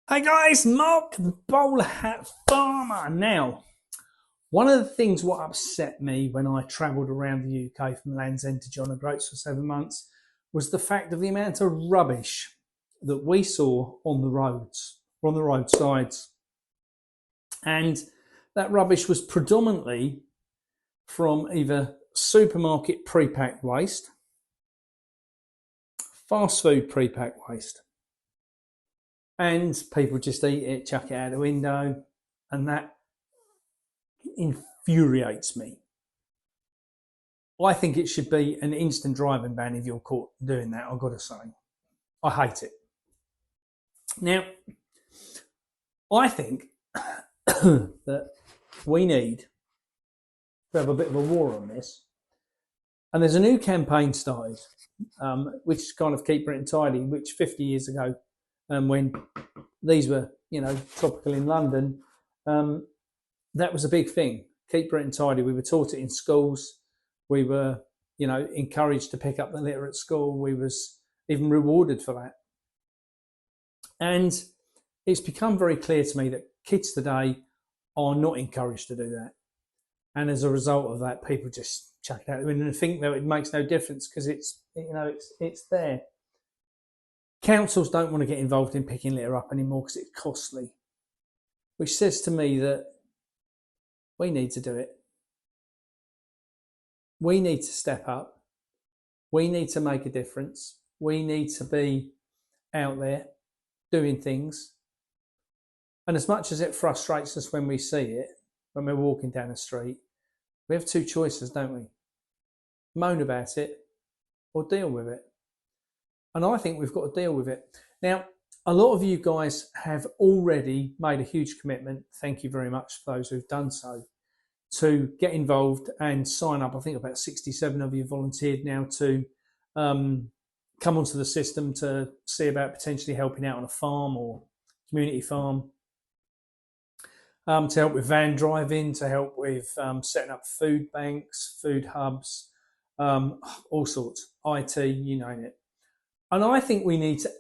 Hey guys, Mark the Bowlerhat Farmer. Now, one of the things what upset me when I travelled around the UK from Land's End to John O'Groats for 7 months was the fact of the amount of rubbish that we saw on the roads, on the roadsides. And that rubbish was predominantly from either supermarket pre-packed waste, fast food pre-packed waste, and people just eat it, chuck it out the window, and that infuriates me. I think it should be an instant driving ban if you're caught doing that, I've got to say. I hate it. Now, I think that we need to have a bit of a war on this. And there's a new campaign started, which is kind of Keep Britain Tidy, which 50 years ago, when these were, tropical in London, that was a big thing. Keep Britain Tidy. We were taught it in schools. We were, encouraged to pick up the litter at school. We was even rewarded for that. And it's become very clear to me that kids today are not encouraged to do that. And as a result of that, people just chuck it out the window and think that it makes no difference because it's there. Councils don't want to get involved in picking litter up anymore because it's costly, which says to me that we need to do it. We need to step up. We need to make a difference. We need to be out there doing things. And as much as it frustrates us when we see it, when we're walking down the street, we have two choices, don't we? Moan about it or deal with it. And I think we've got to deal with it. Now, a lot of you guys have already made a huge commitment. Thank you very much for those who've done so, to get involved and sign up. I think about 67 of you volunteered now to come onto the system to see about potentially helping out on a farm or community farm, to help with van driving, to help with setting up food banks, food hubs, all sorts, IT, you name it. And I think we need to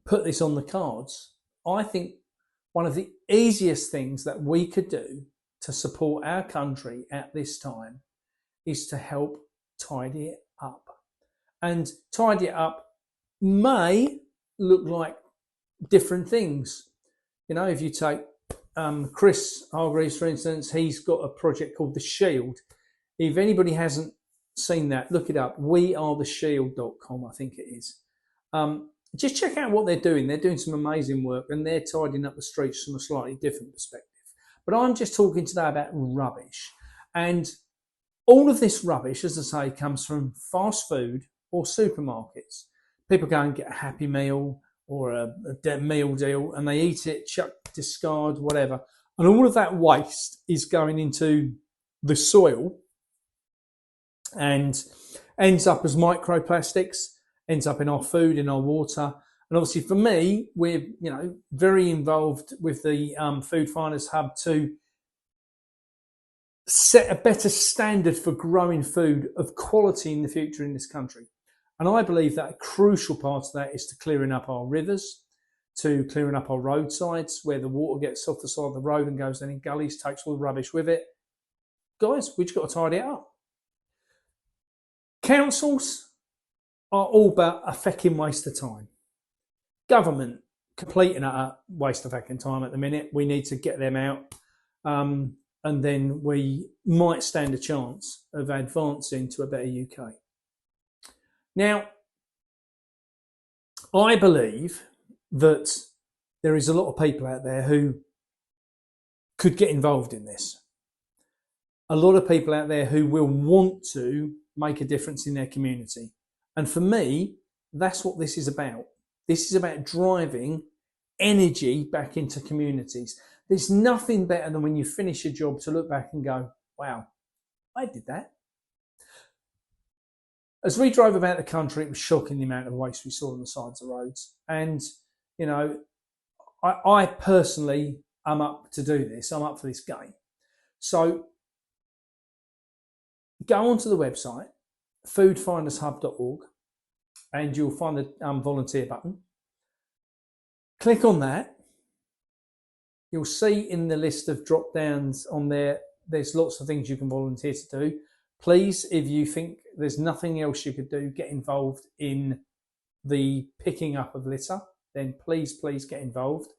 put this on the cards. I think one of the easiest things that we could do to support our country at this time is to help tidy it up. And tidy it up may look like different things. If you take Chris Hargreaves, for instance, he's got a project called The Shield. If anybody hasn't seen that, look it up. wearetheshield.com, I think it is. Just check out what they're doing. They're doing some amazing work and they're tidying up the streets from a slightly different perspective. But I'm just talking today about rubbish. And all of this rubbish, as I say, comes from fast food or supermarkets. People go and get a Happy Meal or a meal deal and they eat it, chuck, discard, whatever. And all of that waste is going into the soil and ends up as microplastics, ends up in our food, in our water. And obviously for me, we're very involved with the Food Finders Hub to set a better standard for growing food of quality in the future in this country. And I believe that a crucial part of that is to clearing up our rivers, to clearing up our roadsides where the water gets off the side of the road and goes down in gullies, takes all the rubbish with it. Guys, we've just got to tidy it up. Councils are all about a fecking waste of time. Government, completing a waste of fecking time at the minute. We need to get them out. And then we might stand a chance of advancing to a better UK. Now, I believe that there is a lot of people out there who could get involved in this. A lot of people out there who will want to make a difference in their community. And for me, that's what this is about. This is about driving energy back into communities. There's nothing better than when you finish a job to look back and go, wow, I did that. As we drove about the country, it was shocking the amount of waste we saw on the sides of the roads. And, I personally am up to do this. I'm up for this game. So go onto the website, foodfindershub.org, and you'll find the volunteer button. Click on that. You'll see in the list of drop downs on there, there's lots of things you can volunteer to do. Please, if you think there's nothing else you could do, get involved in the picking up of litter, then please get involved.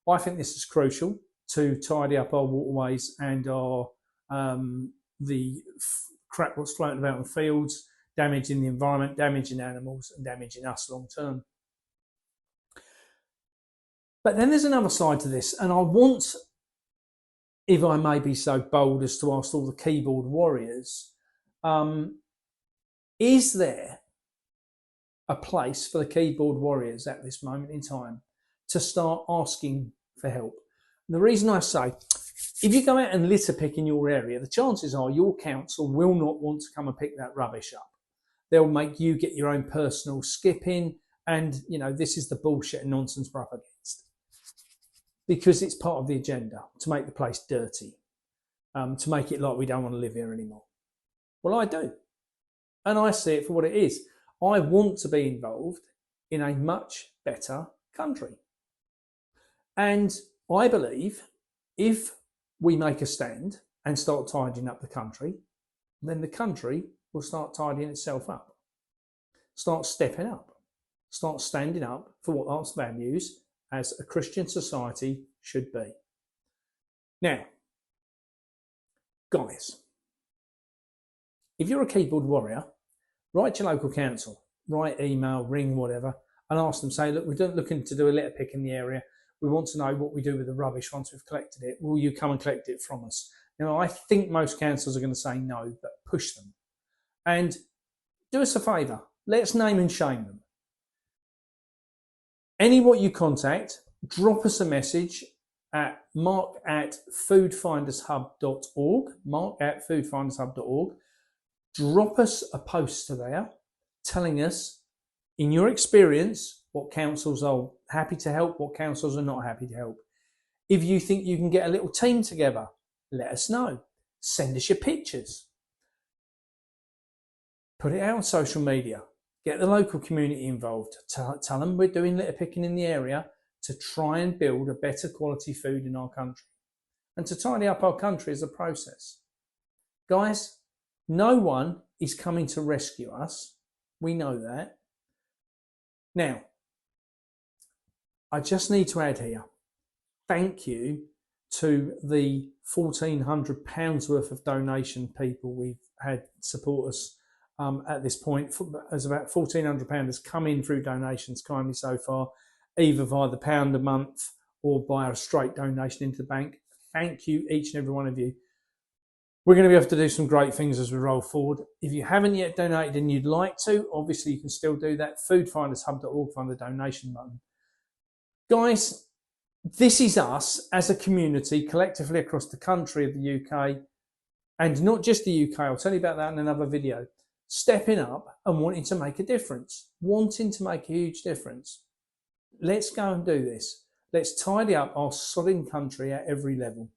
I think this is crucial to tidy up our waterways and our the crap what's floating about in the fields, damaging the environment, damaging animals, and damaging us long term. But then there's another side to this, and I want, if I may be so bold as to ask all the keyboard warriors, is there a place for the keyboard warriors at this moment in time to start asking for help? And the reason I say, if you go out and litter pick in your area, the chances are your council will not want to come and pick that rubbish up. They'll make you get your own personal skip in, and you know, this is the bullshit and nonsense we're up against. Because it's part of the agenda to make the place dirty, to make it like we don't want to live here anymore. Well, I do. And I see it for what it is. I want to be involved in a much better country. And I believe if we make a stand and start tidying up the country, then the country will start tidying itself up. Start stepping up. Start standing up for what its values as a Christian society should be. Now, guys, if you're a keyboard warrior, write to your local council, write email, ring, whatever, and ask them, say, look, we're looking to do a litter pick in the area. We want to know what we do with the rubbish once we've collected it. Will you come and collect it from us? You know, I think most councils are going to say no, but push them. And do us a favour. Let's name and shame them. Anyone you contact, drop us a message at mark@foodfindershub.org, mark@foodfindershub.org. Drop us a post to there telling us, in your experience, what councils are happy to help, what councils are not happy to help. If you think you can get a little team together, let us know. Send us your pictures. Put it out on social media. Get the local community involved. Tell them we're doing litter picking in the area to try and build a better quality food in our country and to tidy up our country as a process. Guys, no one is coming to rescue us. We know that. Now, I just need to add here, thank you to the £1,400 worth of donation people we've had support us at this point, as about £1,400 has come in through donations kindly so far, either via the £1 a month or by a straight donation into the bank. Thank you, each and every one of you. We're going to be able to do some great things as we roll forward. If you haven't yet donated and you'd like to, obviously you can still do that. Foodfindershub.org, find the donation button. Guys, this is us as a community collectively across the country of the UK, and not just the UK. I'll tell you about that in another video. Stepping up and wanting to make a difference, wanting to make a huge difference. Let's go and do this. Let's tidy up our sodding country at every level.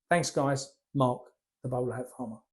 Thanks, guys. Mark, the Bowlerhat Farmer.